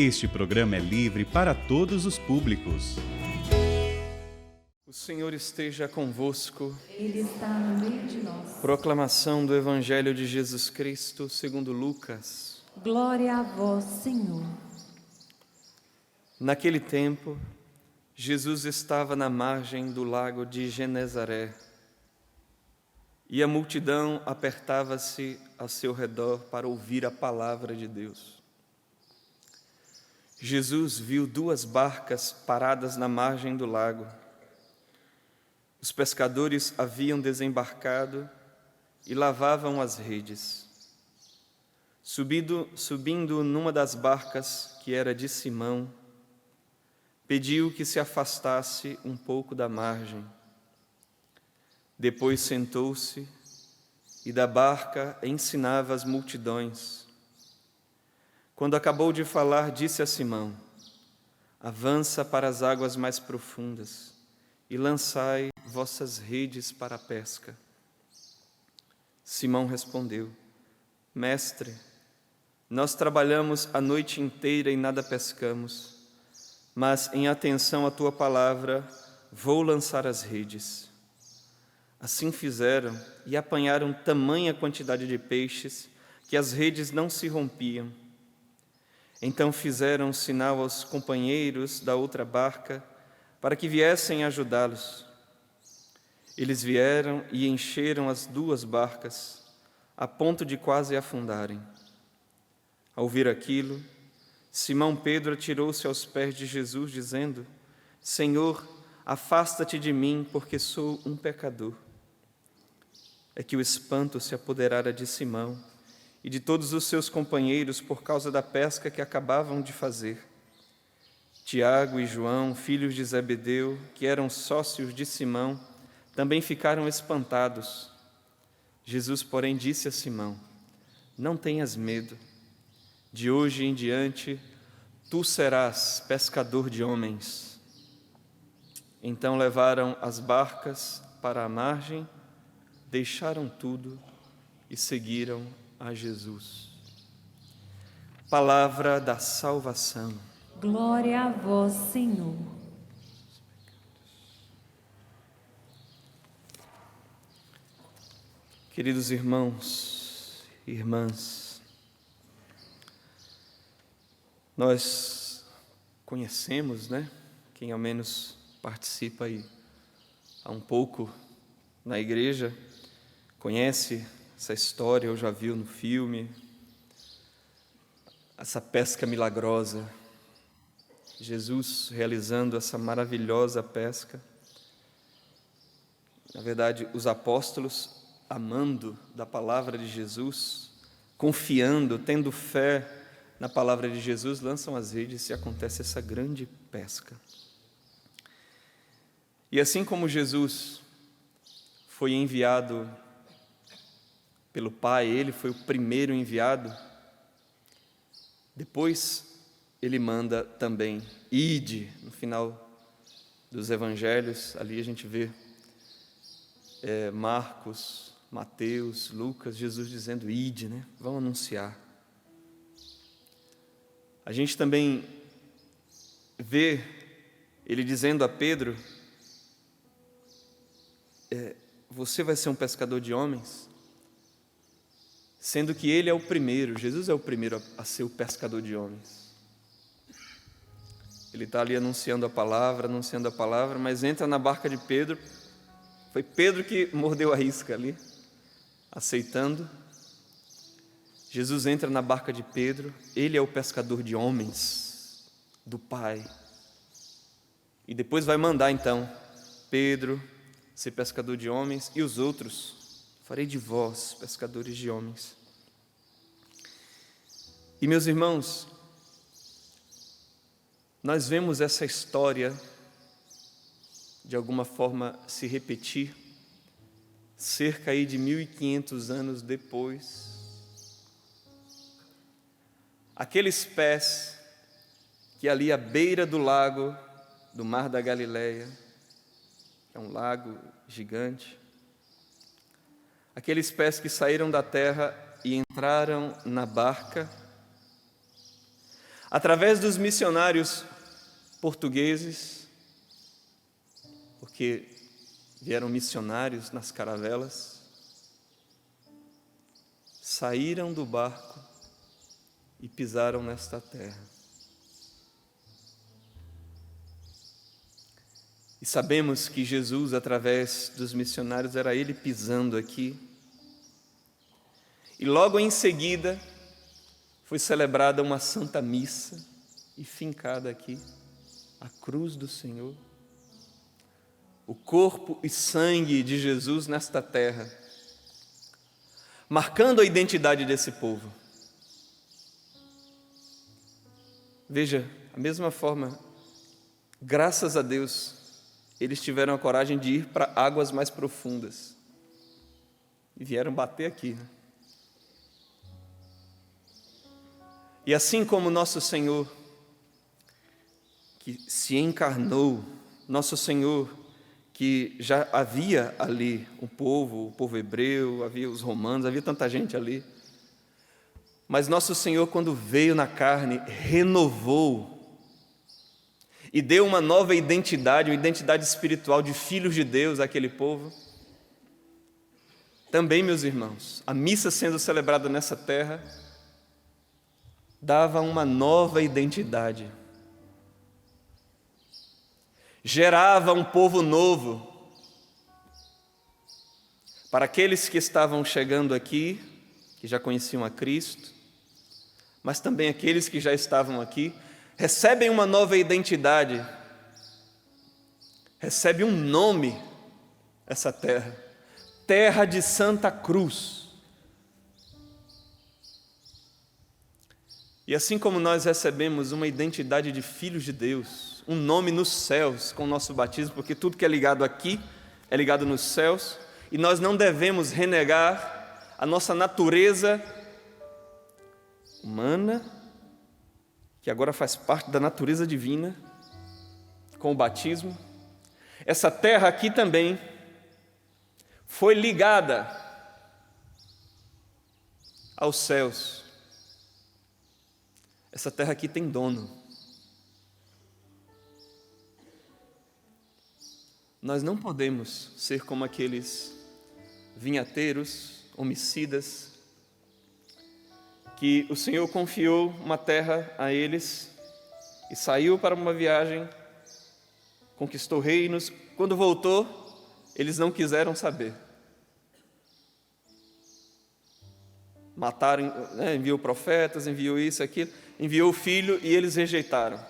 Este programa é livre para todos os públicos. O Senhor esteja convosco. Ele está no meio de nós. Proclamação do Evangelho de Jesus Cristo segundo Lucas. Glória a vós, Senhor. Naquele tempo, Jesus estava na margem do lago de Genezaré e a multidão apertava-se ao seu redor para ouvir a palavra de Deus. Jesus viu 2 barcas paradas na margem do lago. Os pescadores haviam desembarcado e lavavam as redes. Subindo numa das barcas, que era de Simão, pediu que se afastasse um pouco da margem. Depois sentou-se e da barca ensinava as multidões. Quando acabou de falar, disse a Simão: avança para as águas mais profundas e lançai vossas redes para a pesca. Simão respondeu: Mestre, nós trabalhamos a noite inteira e nada pescamos, mas em atenção à tua palavra vou lançar as redes. Assim fizeram e apanharam tamanha quantidade de peixes que as redes não se rompiam. Então fizeram sinal aos companheiros da outra barca para que viessem ajudá-los. Eles vieram e encheram as 2 barcas, a ponto de quase afundarem. Ao ouvir aquilo, Simão Pedro atirou-se aos pés de Jesus, dizendo: Senhor, afasta-te de mim, porque sou um pecador. É que o espanto se apoderara de Simão e de todos os seus companheiros por causa da pesca que acabavam de fazer. Tiago e João, filhos de Zebedeu, que eram sócios de Simão, também ficaram espantados. Jesus, porém, disse a Simão: não tenhas medo. De hoje em diante, tu serás pescador de homens. Então levaram as barcas para a margem, deixaram tudo e seguiram a Jesus. Palavra da salvação. Glória a vós, Senhor. Queridos irmãos e irmãs, nós conhecemos, quem ao menos participa aí há um pouco na igreja, conhece essa história, ou já viu no filme, essa pesca milagrosa, Jesus realizando essa maravilhosa pesca. Na verdade, os apóstolos, amando da palavra de Jesus, confiando, tendo fé na palavra de Jesus, lançam as redes e acontece essa grande pesca. E assim como Jesus foi enviado pelo Pai, ele foi o primeiro enviado, depois ele manda também: ide. No final dos evangelhos, ali a gente vê Marcos, Mateus, Lucas, Jesus dizendo: ide, vão anunciar. A gente também vê ele dizendo a Pedro: você vai ser um pescador de homens, sendo que ele é o primeiro, Jesus é o primeiro a ser o pescador de homens. Ele está ali anunciando a palavra, mas entra na barca de Pedro. Foi Pedro que mordeu a isca ali, aceitando. Jesus entra na barca de Pedro, ele é o pescador de homens do Pai. E depois vai mandar então Pedro ser pescador de homens e os outros: farei de vós pescadores de homens. E meus irmãos, nós vemos essa história de alguma forma se repetir cerca aí de 1500 anos depois. Aqueles pés que ali à beira do lago, do Mar da Galileia, é um lago gigante, aqueles pés que saíram da terra e entraram na barca, através dos missionários portugueses, porque vieram missionários nas caravelas, saíram do barco e pisaram nesta terra. E sabemos que Jesus, através dos missionários, era Ele pisando aqui. E logo em seguida, foi celebrada uma Santa Missa e fincada aqui a cruz do Senhor, o corpo e sangue de Jesus nesta terra, marcando a identidade desse povo. Veja, da mesma forma, graças a Deus, eles tiveram a coragem de ir para águas mais profundas e vieram bater aqui. E assim como nosso Senhor, que se encarnou, nosso Senhor, que já havia ali o povo hebreu, havia os romanos, havia tanta gente ali, mas nosso Senhor, quando veio na carne, renovou e deu uma nova identidade, uma identidade espiritual de filhos de Deus àquele povo. Também, meus irmãos, a missa sendo celebrada nessa terra dava uma nova identidade, gerava um povo novo para aqueles que estavam chegando aqui, que já conheciam a Cristo, mas também aqueles que já estavam aqui, recebem uma nova identidade, recebe um nome essa terra, Terra de Santa Cruz. E assim como nós recebemos uma identidade de filhos de Deus, um nome nos céus com o nosso batismo, porque tudo que é ligado aqui é ligado nos céus, e nós não devemos renegar a nossa natureza humana, que agora faz parte da natureza divina, com o batismo. Essa terra aqui também foi ligada aos céus. Essa terra aqui tem dono. Nós não podemos ser como aqueles vinhateiros, homicidas, que o Senhor confiou uma terra a eles e saiu para uma viagem, conquistou reinos. Quando voltou, eles não quiseram saber. Mataram, enviou profetas, enviou isso, aquilo, enviou o filho e eles rejeitaram.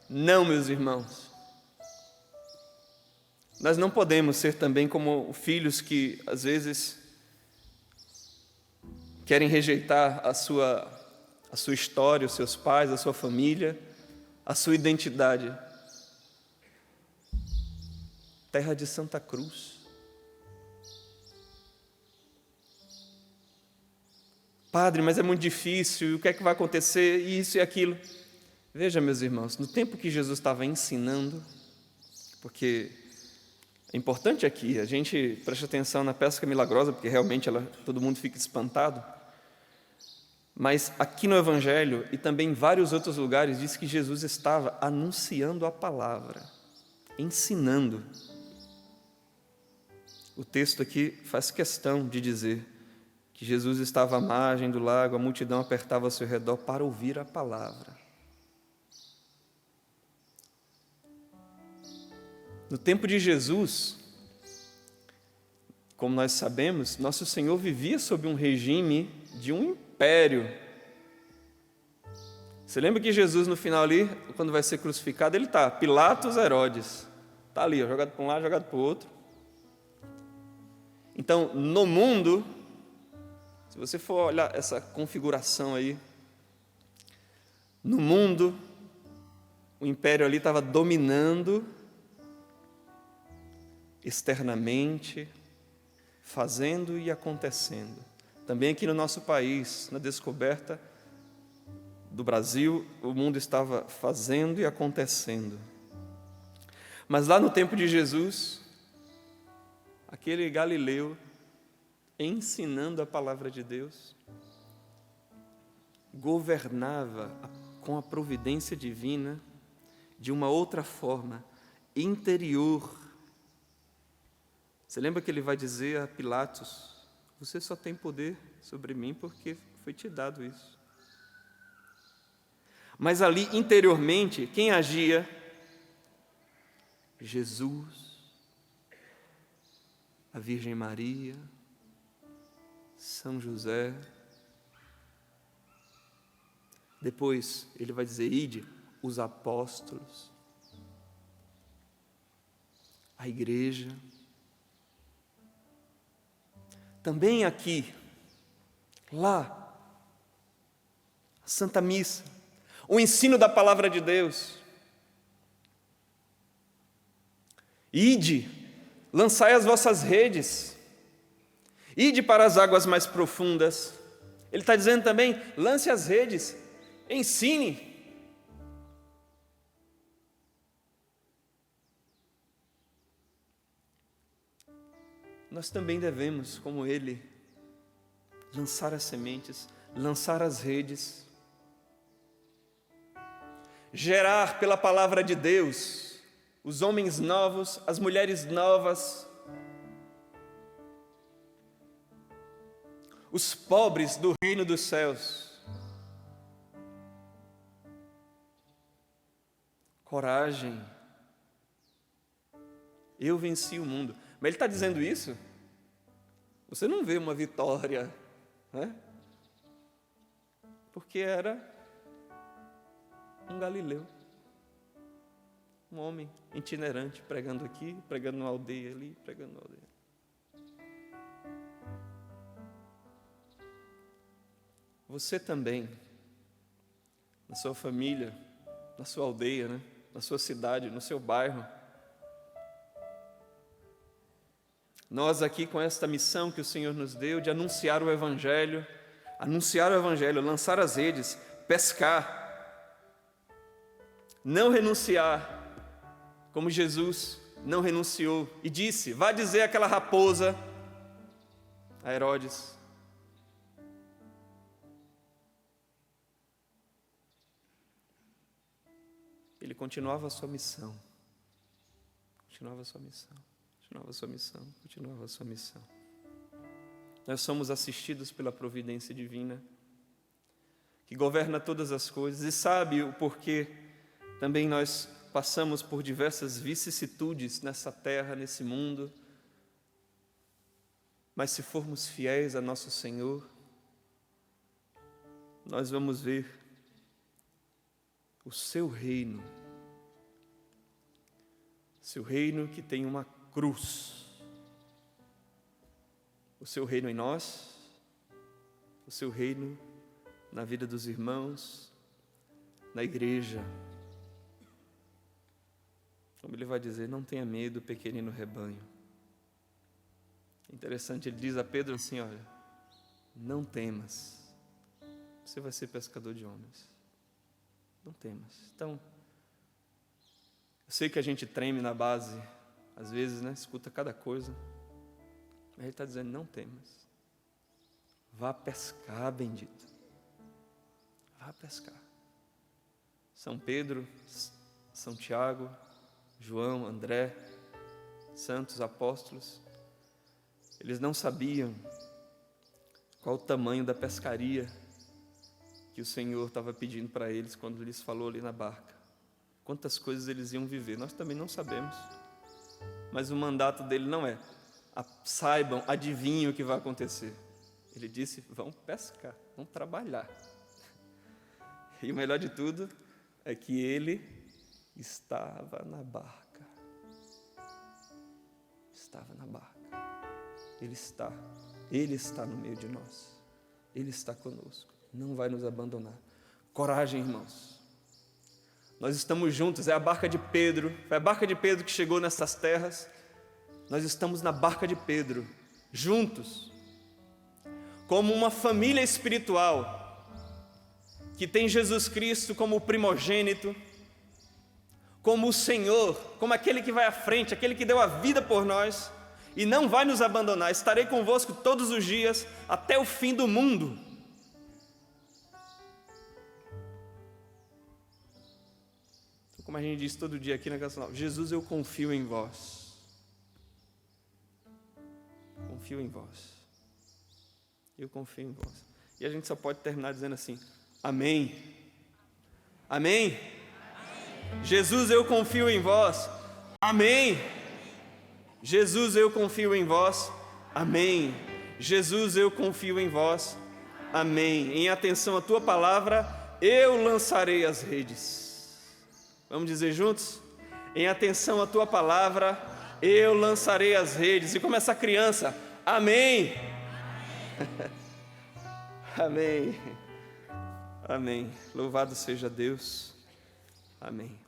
Não, meus irmãos. Nós não podemos ser também como filhos que, às vezes, querem rejeitar a sua história, os seus pais, a sua família, a sua identidade. Terra de Santa Cruz. Padre, mas é muito difícil, o que é que vai acontecer, isso e aquilo. Veja, meus irmãos, no tempo que Jesus estava ensinando, porque é importante aqui, a gente preste atenção na pesca milagrosa, porque realmente todo mundo fica espantado, mas aqui no Evangelho e também em vários outros lugares diz que Jesus estava anunciando a palavra, ensinando. O texto aqui faz questão de dizer que Jesus estava à margem do lago, a multidão apertava ao seu redor para ouvir a palavra. No tempo de Jesus, como nós sabemos, nosso Senhor vivia sob um regime de um império. Você lembra que Jesus no final ali, quando vai ser crucificado, ele está, Pilatos, Herodes, está ali, jogado para um lado, jogado para o outro. Então, no mundo, se você for olhar essa configuração aí, no mundo, o império ali estava dominando externamente, fazendo e acontecendo. Também aqui no nosso país, na descoberta do Brasil, o mundo estava fazendo e acontecendo. Mas lá no tempo de Jesus, aquele Galileu, ensinando a palavra de Deus, governava com a providência divina de uma outra forma, interior. Você lembra que ele vai dizer a Pilatos: você só tem poder sobre mim porque foi te dado isso. Mas ali, interiormente, quem agia? Jesus, a Virgem Maria, São José. Depois ele vai dizer: ide, os apóstolos, a igreja. Também aqui, lá, a Santa Missa, o ensino da palavra de Deus. Ide, lançai as vossas redes, ide para as águas mais profundas. Ele está dizendo também: lance as redes, ensine. Nós também devemos, como ele, lançar as sementes, lançar as redes, gerar pela palavra de Deus os homens novos, as mulheres novas, os pobres do reino dos céus. Coragem. Eu venci o mundo. Mas ele está dizendo isso? Você não vê uma vitória, né? Porque era um galileu, um homem itinerante, pregando aqui, pregando numa aldeia ali, pregando numa aldeia. Você também, na sua família, na sua aldeia, né? Na sua cidade, no seu bairro. Nós aqui com esta missão que o Senhor nos deu de anunciar o Evangelho, lançar as redes, pescar, não renunciar, como Jesus não renunciou e disse: vá dizer àquela raposa, a Herodes, ele continuava a sua missão, Nós somos assistidos pela providência divina, que governa todas as coisas e sabe o porquê também nós passamos por diversas vicissitudes nessa terra, nesse mundo. Mas se formos fiéis a nosso Senhor, nós vamos ver o seu reino que tem uma cruz, o seu reino em nós, o seu reino na vida dos irmãos, na igreja. Como ele vai dizer: não tenha medo, pequenino rebanho. Interessante, ele diz a Pedro assim: olha, não temas, você vai ser pescador de homens, não temas. Então, eu sei que a gente treme na base, às vezes, né? Escuta cada coisa, mas ele está dizendo: não temas, vá pescar, bendito, vá pescar. São Pedro, São Tiago, João, André, santos apóstolos, eles não sabiam qual o tamanho da pescaria que o Senhor estava pedindo para eles quando lhes falou ali na barca. Quantas coisas eles iam viver, nós também não sabemos. Mas o mandato dele não é: saibam, adivinhem o que vai acontecer. Ele disse: vão pescar, vão trabalhar. E o melhor de tudo é que ele estava na barca. Estava na barca. Ele está no meio de nós. Ele está conosco. Não vai nos abandonar. Coragem, irmãos. Nós estamos juntos, é a barca de Pedro. Foi a barca de Pedro que chegou nessas terras. Nós estamos na barca de Pedro, juntos, como uma família espiritual, que tem Jesus Cristo como o primogênito, como o Senhor, como aquele que vai à frente, aquele que deu a vida por nós, e não vai nos abandonar. Estarei convosco todos os dias, até o fim do mundo. como a gente diz todo dia aqui na Canção Nova, Jesus, eu confio em vós. Confio em vós. Eu confio em vós. E a gente só pode terminar dizendo assim, amém. Amém? Amém. Jesus, eu confio em vós. Amém. Jesus, eu confio em vós. Amém. Jesus, eu confio em vós. Amém. Em atenção à tua palavra, eu lançarei as redes. Vamos dizer juntos? Em atenção à tua palavra, eu lançarei as redes. E como essa criança, amém. Amém. Amém. Louvado seja Deus. Amém.